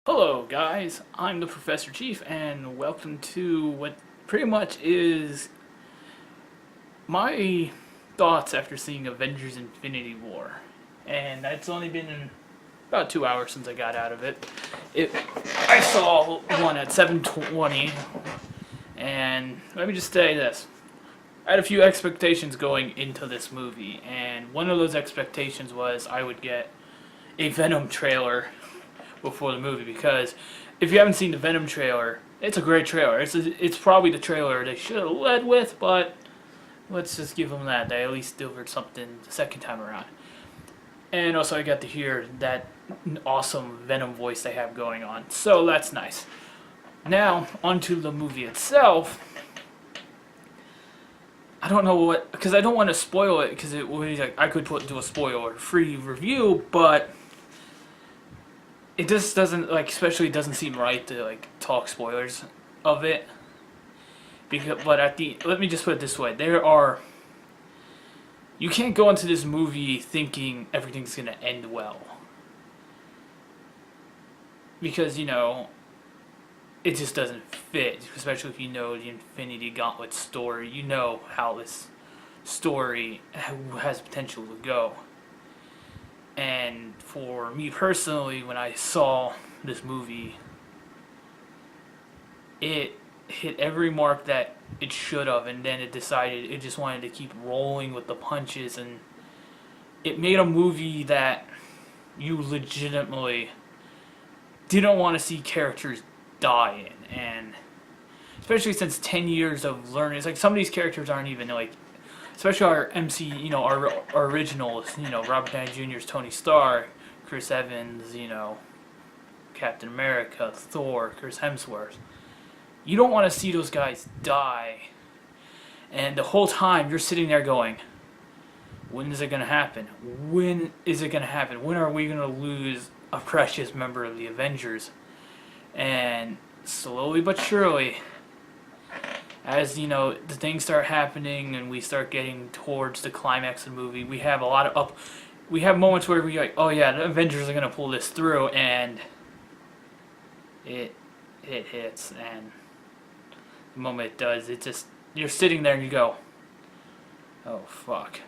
Hello guys, I'm the Professor Chief and welcome to what pretty much is my thoughts after seeing Avengers Infinity War. And it's only been about 2 hours since I got out of it. I saw one at 7:20, and let me just say this. I had a few expectations going into this movie, and one of those expectations was I would get a Venom trailer before the movie, because if you haven't seen the Venom trailer, it's a great trailer. It's probably the trailer they should have led with, but let's just give them that. They at least delivered something the second time around. And also I got to hear that awesome Venom voice they have going on, so that's nice. Now, onto the movie itself. I don't know what, because I don't want to spoil it, because I could do a spoiler-free review, but it just doesn't, especially doesn't seem right to talk spoilers of it. But let me just put it this way: you can't go into this movie thinking everything's gonna end well, because it just doesn't fit. Especially if you know the Infinity Gauntlet story, you know how this story has potential to go. And for me personally, when I saw this movie, it hit every mark that it should have, and then it decided it just wanted to keep rolling with the punches, and it made a movie that you legitimately didn't want to see characters die in. And especially since 10 years of learning, it's like some of these characters aren't even especially our our originals, Robert Downey Jr.'s Tony Stark, Chris Evans, Captain America, Thor, Chris Hemsworth. You don't want to see those guys die. And the whole time you're sitting there going, when is it going to happen? When is it going to happen? When are we going to lose a precious member of the Avengers? And slowly but surely, as the things start happening and we start getting towards the climax of the movie, we have moments where we oh yeah, the Avengers are gonna pull this through, and it hits, and the moment it does, it just, you're sitting there and you go, oh fuck.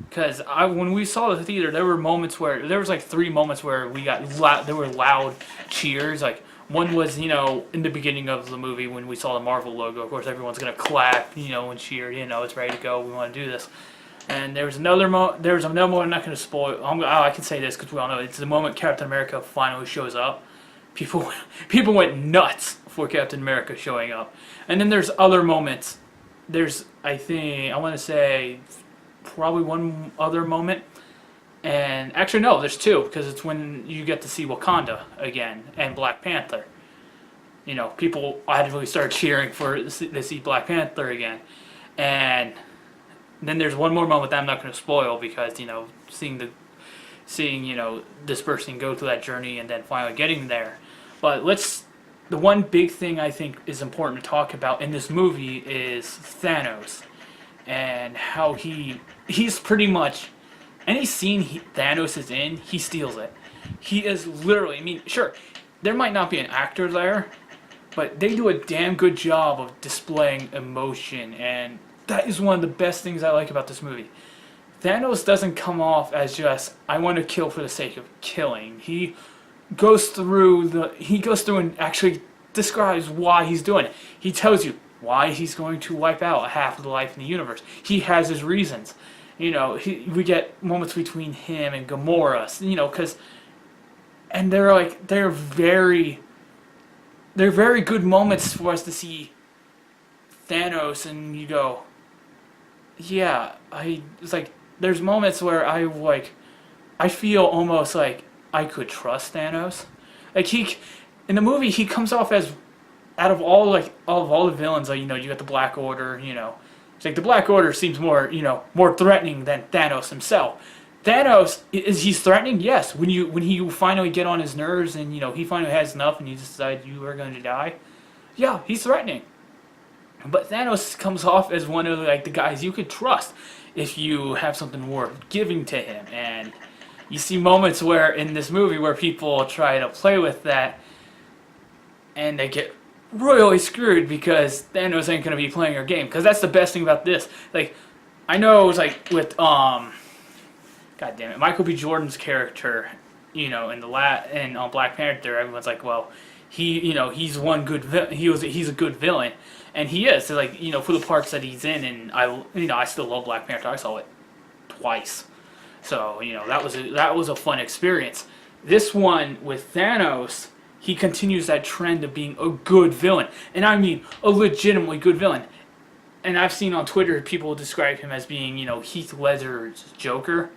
Because when we saw the theater, there were like 3 moments where there were loud cheers. One was, in the beginning of the movie when we saw the Marvel logo. Of course, everyone's gonna clap, and cheer. It's ready to go. We want to do this. And there was another moment. I'm not gonna spoil. I can say this because we all know it's the moment Captain America finally shows up. People went nuts for Captain America showing up. And then there's other moments. I want to say probably one other moment. And actually, no, there's 2, because it's when you get to see Wakanda again and Black Panther. People actively start cheering to see Black Panther again. And then there's one more moment that I'm not going to spoil, because seeing this person go through that journey and then finally getting there. But the one big thing I think is important to talk about in this movie is Thanos, and how he's pretty much, any scene Thanos is in, he steals it. He is literally, sure, there might not be an actor there, but they do a damn good job of displaying emotion, and that is one of the best things I like about this movie. Thanos doesn't come off as just, I want to kill for the sake of killing. He goes through and actually describes why he's doing it. He tells you why he's going to wipe out half of the life in the universe. He has his reasons. We get moments between him and Gamora, and they're very good moments for us to see Thanos, and you go, yeah, it's like, there's moments where I feel almost like I could trust Thanos. In the movie, he comes off as, out of all the villains, you got the Black Order, it's like the Black Order seems more threatening than Thanos himself. Thanos, he's threatening? Yes. When you finally get on his nerves and he finally has enough and you decide you are going to die, yeah, he's threatening. But Thanos comes off as one of the guys you could trust if you have something worth giving to him. And you see moments where in this movie where people try to play with that and they get royally screwed because Thanos ain't gonna be playing your game. Because that's the best thing about this. Like, I know it was like with God damn it, Michael B. Jordan's character, in Black Panther, everyone's like, well, he's one good he's a good villain, and he is. So like, for the parts that he's in, and I still love Black Panther. I saw it twice, so that was a fun experience. This one with Thanos, he continues that trend of being a good villain, and I mean a legitimately good villain. And I've seen on Twitter people describe him as being, Heath Ledger's Joker,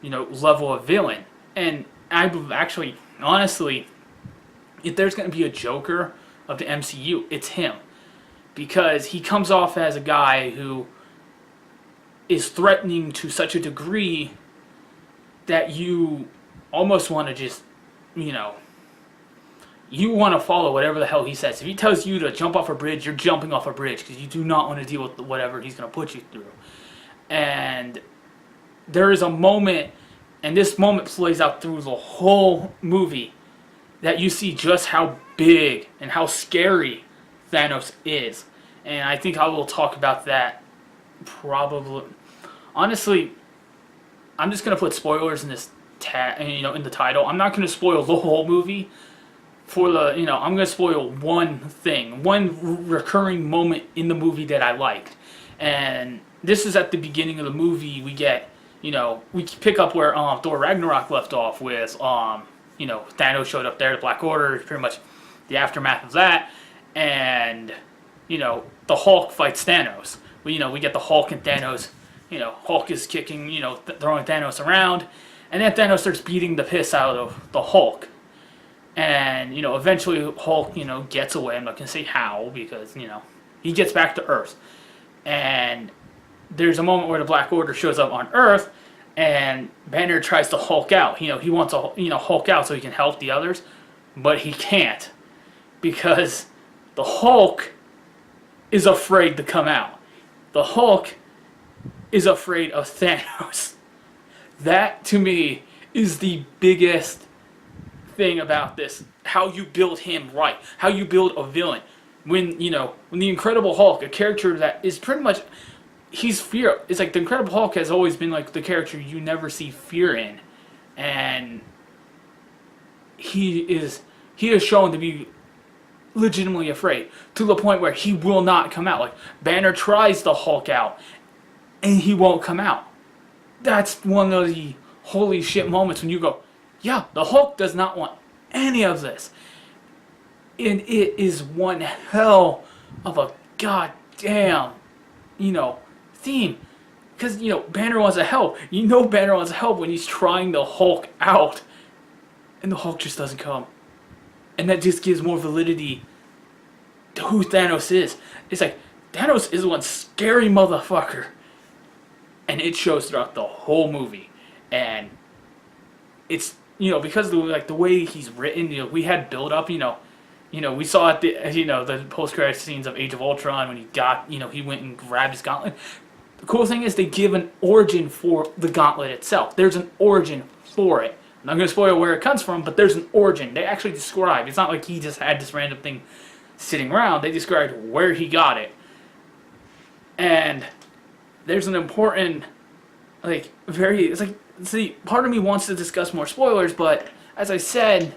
level of villain. And I actually, honestly, if there's going to be a Joker of the MCU, it's him. Because he comes off as a guy who is threatening to such a degree that you almost want to just, you want to follow whatever the hell he says. If he tells you to jump off a bridge, you're jumping off a bridge because you do not want to deal with whatever he's going to put you through. And there is a moment, and this moment plays out through the whole movie, that you see just how big and how scary Thanos is. And I think I will talk about that probably. Honestly, I'm just going to put spoilers in this in the title. I'm not going to spoil the whole movie. I'm going to spoil one thing, one recurring moment in the movie that I liked. And this is at the beginning of the movie. We get, we pick up where Thor Ragnarok left off with, Thanos showed up there, the Black Order, pretty much the aftermath of that. And, the Hulk fights Thanos. We get the Hulk and Thanos, Hulk is kicking, throwing Thanos around. And then Thanos starts beating the piss out of the Hulk. And, eventually Hulk, gets away. I'm not going to say how because, he gets back to Earth. And there's a moment where the Black Order shows up on Earth and Banner tries to Hulk out. He wants to, Hulk out so he can help the others. But he can't because the Hulk is afraid to come out. The Hulk is afraid of Thanos. That, to me, is the biggest thing about this, how you build him right, how you build a villain. When the Incredible Hulk, a character that is pretty much, he's fear. It's like the Incredible Hulk has always been like the character you never see fear in, and he is shown to be legitimately afraid to the point where he will not come out. Like Banner tries to Hulk out, and he won't come out. That's one of the holy shit moments when you go, yeah, the Hulk does not want any of this. And it is one hell of a goddamn, theme. Because, Banner wants to help. Banner wants to help when he's trying to Hulk out. And the Hulk just doesn't come. And that just gives more validity to who Thanos is. It's like, Thanos is one scary motherfucker. And it shows throughout the whole movie. And it's, because of the way he's written, we had build up, we saw at the, the post-credit scenes of Age of Ultron when he got, he went and grabbed his gauntlet. The cool thing is they give an origin for the gauntlet itself. There's an origin for it. I'm not going to spoil where it comes from, but there's an origin. They actually describe. It's not like he just had this random thing sitting around. They described where he got it. And there's an important, see, part of me wants to discuss more spoilers, but as I said,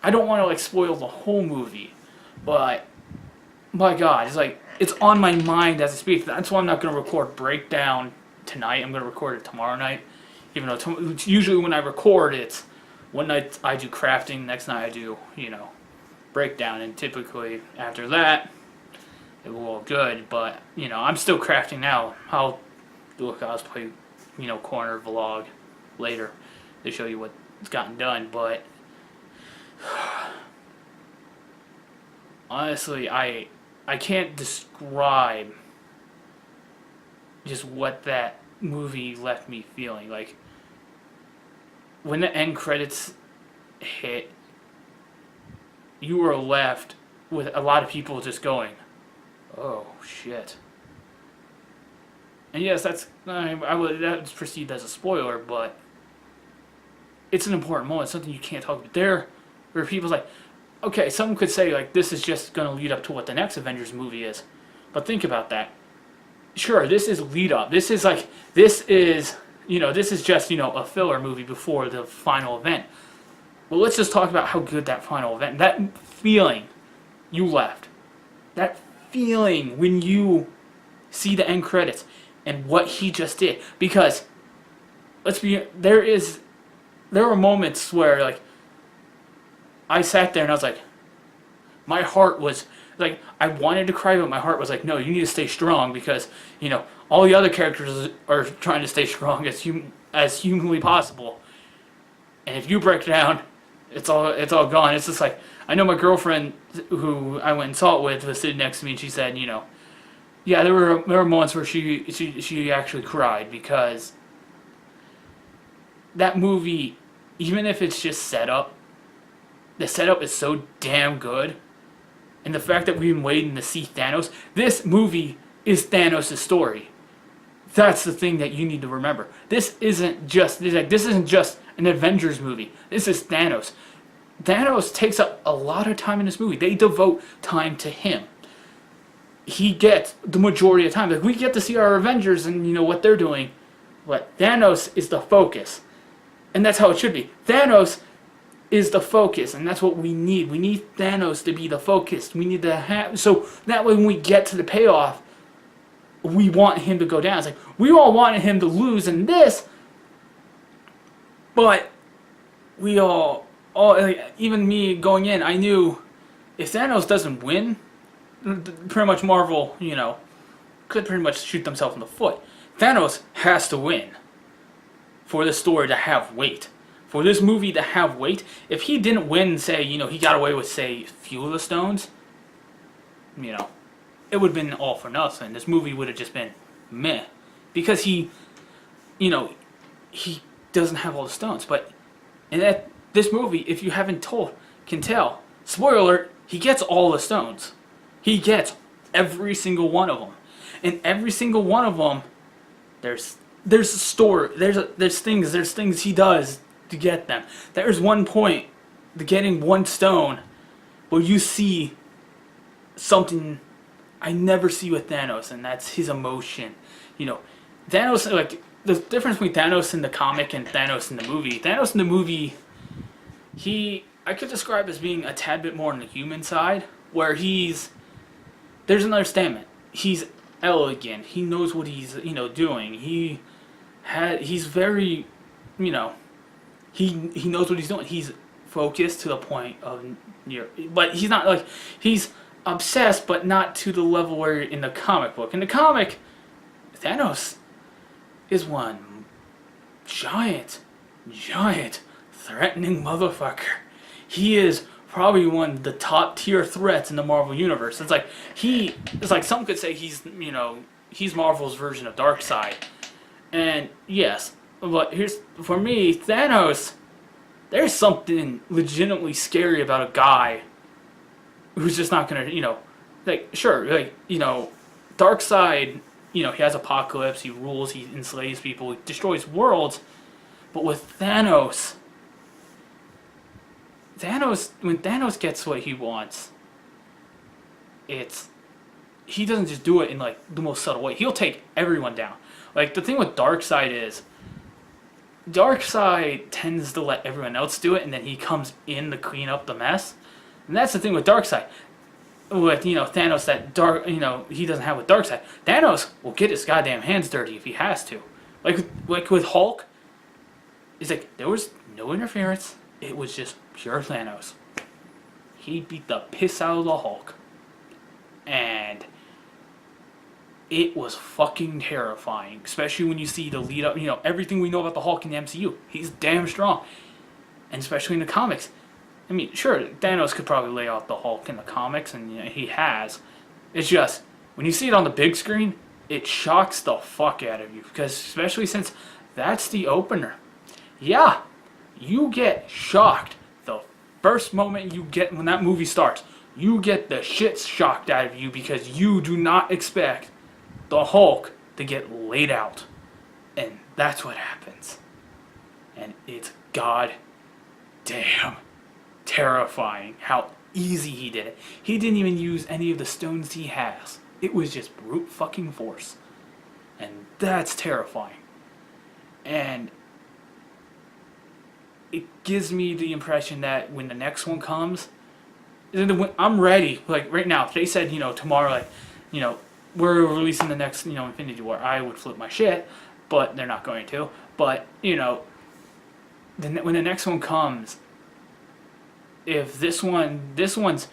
I don't want to spoil the whole movie. But my God, it's on my mind as I speak. That's why I'm not going to record breakdown tonight. I'm going to record it tomorrow night. Even though usually when I record, it's one night I do crafting, next night I do breakdown, and typically after that it will go good. But I'm still crafting now. I'll do a cosplay corner vlog later to show you what's gotten done. But honestly, I can't describe just what that movie left me feeling. Like when the end credits hit, you were left with a lot of people just going, oh shit. And yes, that's perceived as a spoiler, but it's an important moment, something you can't talk about. There where people's like, okay, some could say like this is just going to lead up to what the next Avengers movie is, but think about that. Sure, this is lead up. This is just a filler movie before the final event. Well, let's just talk about how good that final event, that feeling you left, that feeling when you see the end credits and what he just did. Because there were moments where like I sat there and I was like, my heart was like, I wanted to cry, but my heart was like, no, you need to stay strong because all the other characters are trying to stay strong as humanly possible. And if you break down, it's all gone. It's just like, I know my girlfriend who I went and saw it with was sitting next to me, and she said, yeah, there were moments where she actually cried because that movie, even if it's just set up, the setup is so damn good. And the fact that we've been waiting to see Thanos, this movie is Thanos' story. That's the thing that you need to remember. This isn't just an Avengers movie. This is Thanos. Thanos takes up a lot of time in this movie. They devote time to him. He gets the majority of time. Like, we get to see our Avengers and what they're doing, but Thanos is the focus. And that's how it should be. Thanos is the focus, and that's what we need. We need Thanos to be the focus. We need to have, so that way when we get to the payoff, we want him to go down. It's like, we all wanted him to lose in this, but we all like, even me going in, I knew if Thanos doesn't win, pretty much Marvel, could pretty much shoot themselves in the foot. Thanos has to win for the story to have weight. For this movie to have weight, if he didn't win, say, he got away with, say, few of the stones, it would have been all for nothing. This movie would have just been meh. Because he doesn't have all the stones. But in this movie, if you haven't can tell, spoiler alert, he gets all the stones. He gets every single one of them. And every single one of them, there's a story, there's things he does to get them. There's one point to getting one stone where you see something I never see with Thanos, and that's his emotion. Thanos, like, the difference between Thanos in the comic and Thanos in the movie. Thanos in the movie, I could describe as being a tad bit more on the human side, where there's an understanding. He's elegant. He knows what he's, doing. He's very, he knows what he's doing. He's focused to the point of but he's not like, he's obsessed, but not to the level where in the comic book. In the comic, Thanos is one giant threatening motherfucker. He is probably one of the top tier threats in the Marvel universe. It's like some could say he's Marvel's version of Darkseid. And yes, but for me, Thanos, there's something legitimately scary about a guy who's just not gonna, Darkseid, he has Apocalypse, he rules, he enslaves people, he destroys worlds, but with Thanos, when Thanos gets what he wants, he doesn't just do it in like the most subtle way. He'll take everyone down. Like, the thing with Darkseid is, Darkseid tends to let everyone else do it, and then he comes in to clean up the mess. And that's the thing with Darkseid. With, Thanos, he doesn't have with Darkseid. Thanos will get his goddamn hands dirty if he has to. Like with Hulk, it's like, there was no interference. It was just pure Thanos. He beat the piss out of the Hulk. And it was fucking terrifying, especially when you see the lead up, everything we know about the Hulk in the MCU. He's damn strong. And especially in the comics. I mean, sure, Thanos could probably lay out the Hulk in the comics, and he has. It's just, when you see it on the big screen, it shocks the fuck out of you. Because, especially since that's the opener. Yeah, you get shocked the first moment when that movie starts. You get the shit shocked out of you because you do not expect the Hulk to get laid out. And that's what happens. And it's god damn terrifying how easy he did it. He didn't even use any of the stones he has. It was just brute fucking force. And that's terrifying. And it gives me the impression that when the next one comes, I'm ready. Like right now, if they said, tomorrow, like, we're releasing the next, Infinity War, I would flip my shit, but they're not going to. But, when the next one comes, if this one's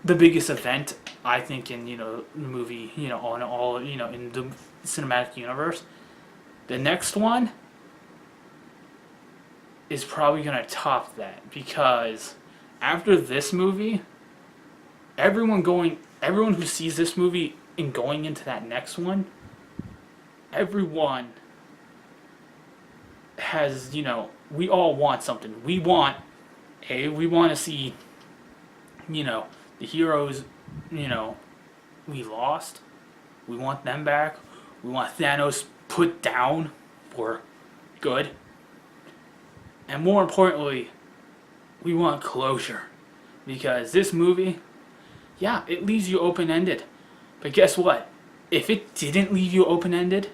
the biggest event, I think, in, the movie, on all, in the cinematic universe, the next one is probably going to top that, because after this movie, everyone who sees this movie and going into that next one, everyone has, we all want something. We want to see, the heroes, we lost. We want them back. We want Thanos put down for good. And more importantly, we want closure. Because this movie, yeah, it leaves you open-ended. But guess what? If it didn't leave you open-ended,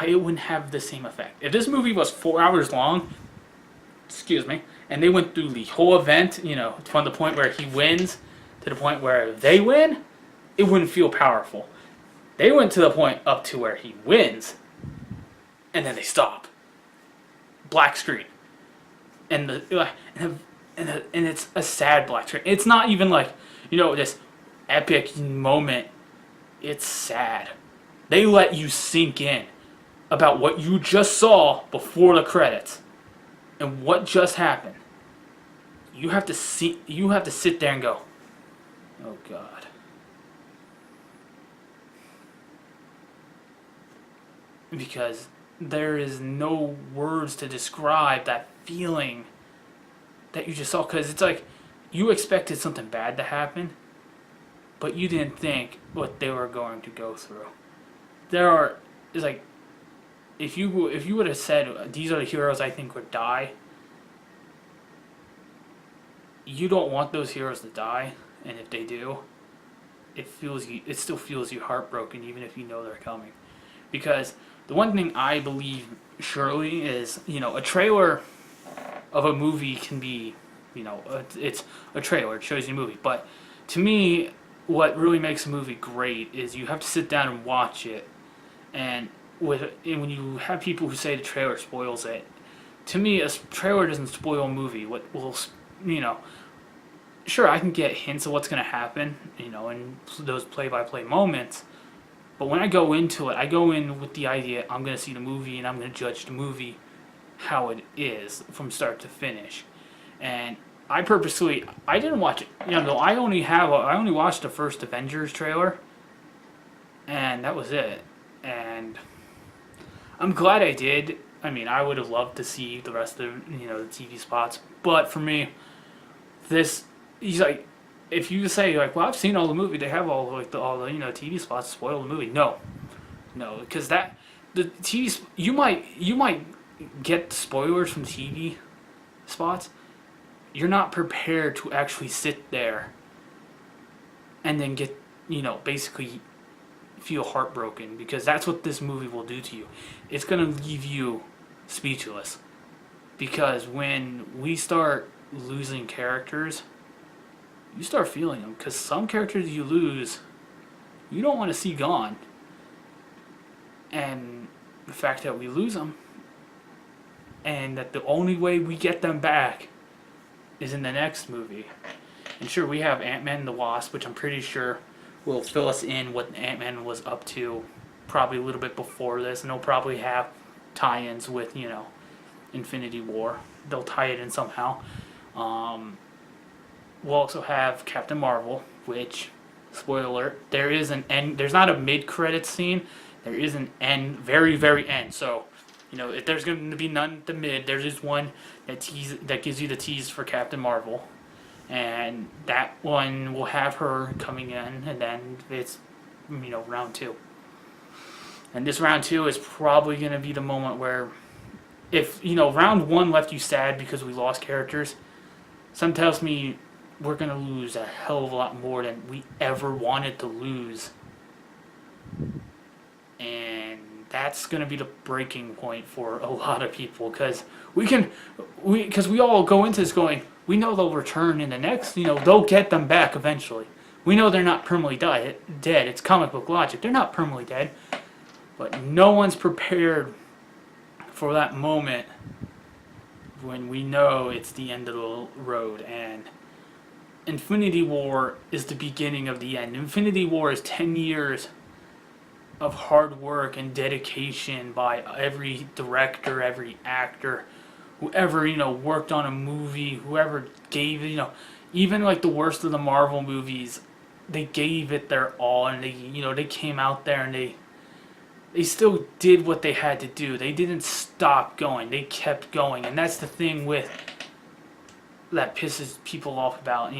it wouldn't have the same effect. If this movie was 4 hours long, and they went through the whole event, from the point where he wins to the point where they win, it wouldn't feel powerful. They went to the point up to where he wins, and then they stop. Black screen. And it's a sad black screen. It's not even like, this epic moment. It's sad. They let you sink in about what you just saw before the credits and what just happened. You have to sit there and go, oh god. Because there is no words to describe that feeling that you just saw. Because it's like you expected something bad to happen, but you didn't think what they were going to go through. It's like, if you would have said, these are the heroes I think would die, you don't want those heroes to die, and if they do, it still feels you heartbroken, even if you know they're coming. Because the one thing I believe surely is, a trailer of a movie can be, it's a trailer, it shows you a movie. But to me, what really makes a movie great is you have to sit down and watch it. And when you have people who say the trailer spoils it, to me, a trailer doesn't spoil a movie. What will, sure, I can get hints of what's going to happen, in those play-by-play moments. But when I go into it, I go in with the idea I'm going to see the movie and I'm going to judge the movie how it is from start to finish. And I didn't watch it. I only watched the first Avengers trailer, and that was it. And I'm glad I did. I mean, I would have loved to see the rest of the TV spots, but for me, he's like, if you say like, well, I've seen all the movie, they have all the TV spots to spoil the movie. No, because the TV you might get spoilers from TV spots. You're not prepared to actually sit there and then get basically feel heartbroken, because that's what this movie will do to you. It's gonna leave you speechless, because when we start losing characters, you start feeling them, because some characters you lose, you don't want to see gone. And the fact that we lose them, and that the only way we get them back is in the next movie. And sure, we have Ant-Man and the Wasp, which I'm pretty sure will fill us in what Ant-Man was up to probably a little bit before this, and they'll probably have tie-ins with, Infinity War. They'll tie it in somehow. We'll also have Captain Marvel, which, spoiler alert, there's not a mid-credits scene, there is an end, very, very end. So, if there's going to be none at the mid, there's just one that gives you the tease for Captain Marvel. And that one will have her coming in, and then it's, round 2. And this round 2 is probably going to be the moment where if round one left you sad because we lost characters, something tells me we're gonna lose a hell of a lot more than we ever wanted to lose, and that's gonna be the breaking point for a lot of people because we all go into this going, we know they'll return in the next, they'll get them back eventually. We know they're not permanently dead. It's comic book logic. They're not permanently dead, but no one's prepared for that moment when we know it's the end of the road. And Infinity War is the beginning of the end. Infinity War is 10 years of hard work and dedication by every director, every actor, whoever worked on a movie, whoever gave even like the worst of the Marvel movies, they gave it their all, and they came out there and they still did what they had to do. They didn't stop going. They kept going, and that's the thing with that pisses people off about